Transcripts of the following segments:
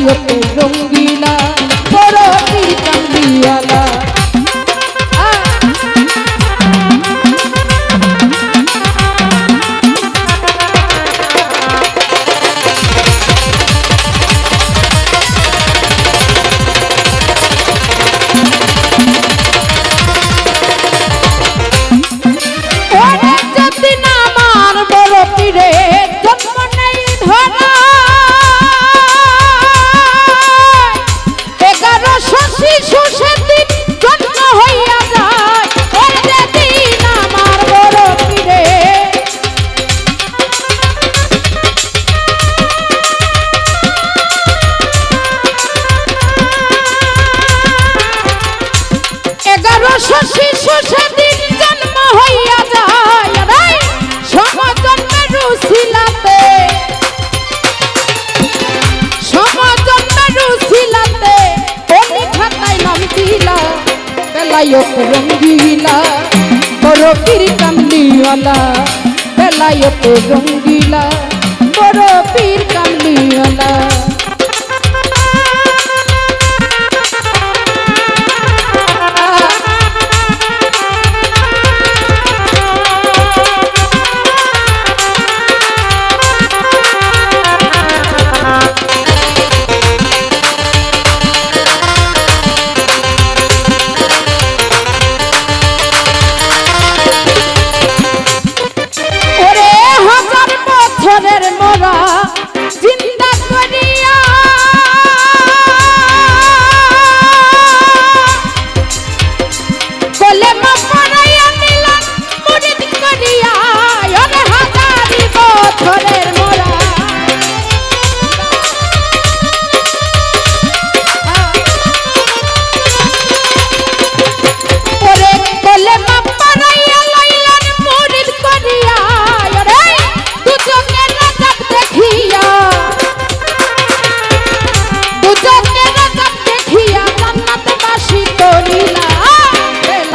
বেলায়েতে রঙ্গিলা বড় পীর কামলিওয়ালা। বেলায়েতে রঙ্গিলা বড় পীর কামলিওয়ালা, বেলায়েতে রঙ্গিলা বড় পীর কামলিওয়ালা।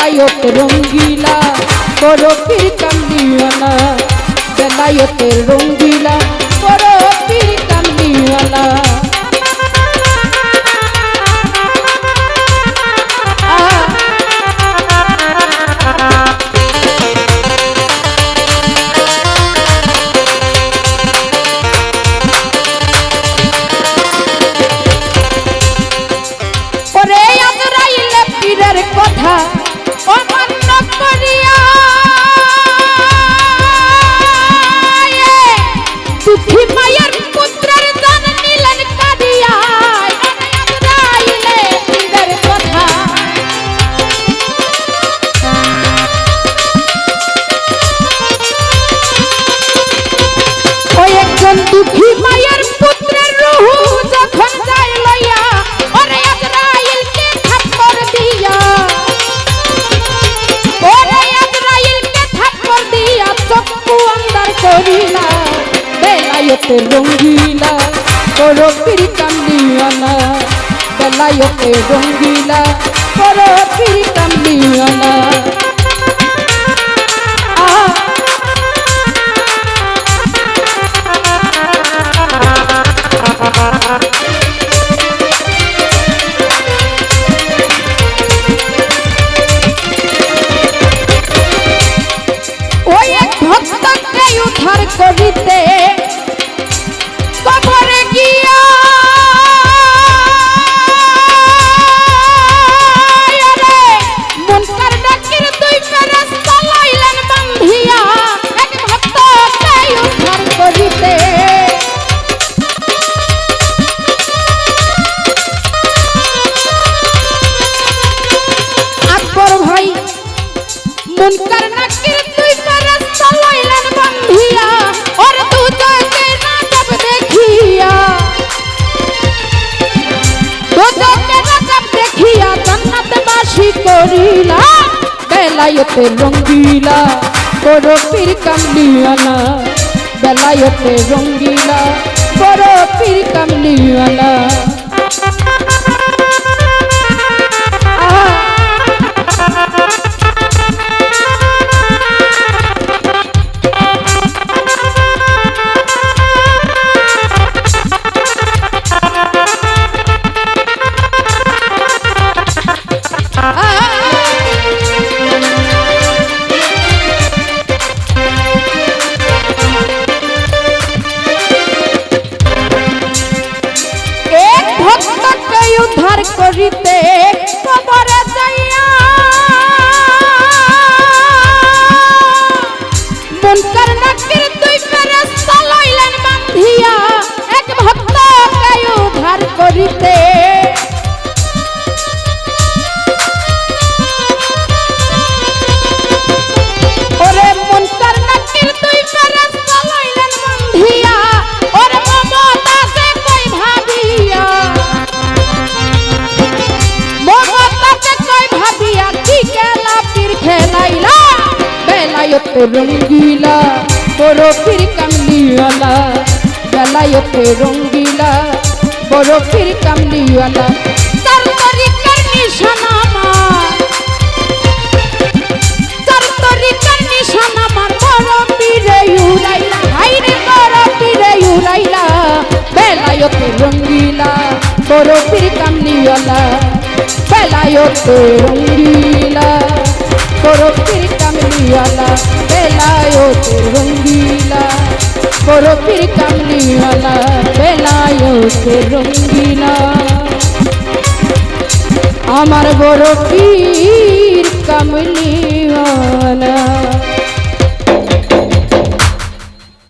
বেলায়েতে রঙ্গিলা বড় পীর কামলিওয়ালা, বেলায়েতে রঙ্গিলা বড় পীর কামলিওয়ালা। ওরে আজরাইলে পীরের কথা অমান্য করিয়া দুঃখী মায়ের পুত্রের জান নিলেন কাঁদিয়া। আজরাইলে পীরের কথা ওই একজন দুঃখী মায়ের পুত্রের রূহ যখন যায় লইয়া, ওরে আজরাইলকে থাপ্পড় দিয়া, ওরে আজরাইলকে থাপ্পড় দিয়া চক্ষু অন্ধকার করিলা। বেলায়েতে রঙ্গিলা বড় পীর কামলিওয়ালা, বেলায়েতে রঙ্গিলা বড় পীর কামলিওয়ালা। ওই এক ভক্তকে উদ্ধার করিতে কবরে গিয়া মুনকার নাকির দুই ফেরেশতা লইলেন বান্ধিয়া, এক ভক্তকে উদ্ধার করিতে। আকবর ভাই মুনকার নাকির দুই ফেরেশতা লইলেন বান্ধিয়া, ওর দুজকে নাজব দেখিয়া, দুজকে নাজব দেখিয়া জান্নাতবাসী করিলা। বেলায়েতে রঙ্গিলা বড় পীর কামলিওয়ালা, বেলায়েতে রঙ্গিলা বড় পীর কামলিওয়ালা। বেলায়তে রঙ্গিলা বরফির কামলিওয়ালা বেলায়তে রঙ্গিলা বরফির কামলিওয়ালা তার তরিকার নিশানা আমার তার তরিকার নিশানা আমার বরফিরে উড়াইলা হাইরে বরফিরে উড়াইলা বেলায়তে রঙ্গিলা বরফির কামলিওয়ালা বেলায়তে রঙ্গিলা বরফির কামলিওয়ালা বেলায়তে রঙ্গিলা বরফির কামলিওয়ালা বেলায়তে রঙ্গিলা আমার বরফির কামলিওয়ালা।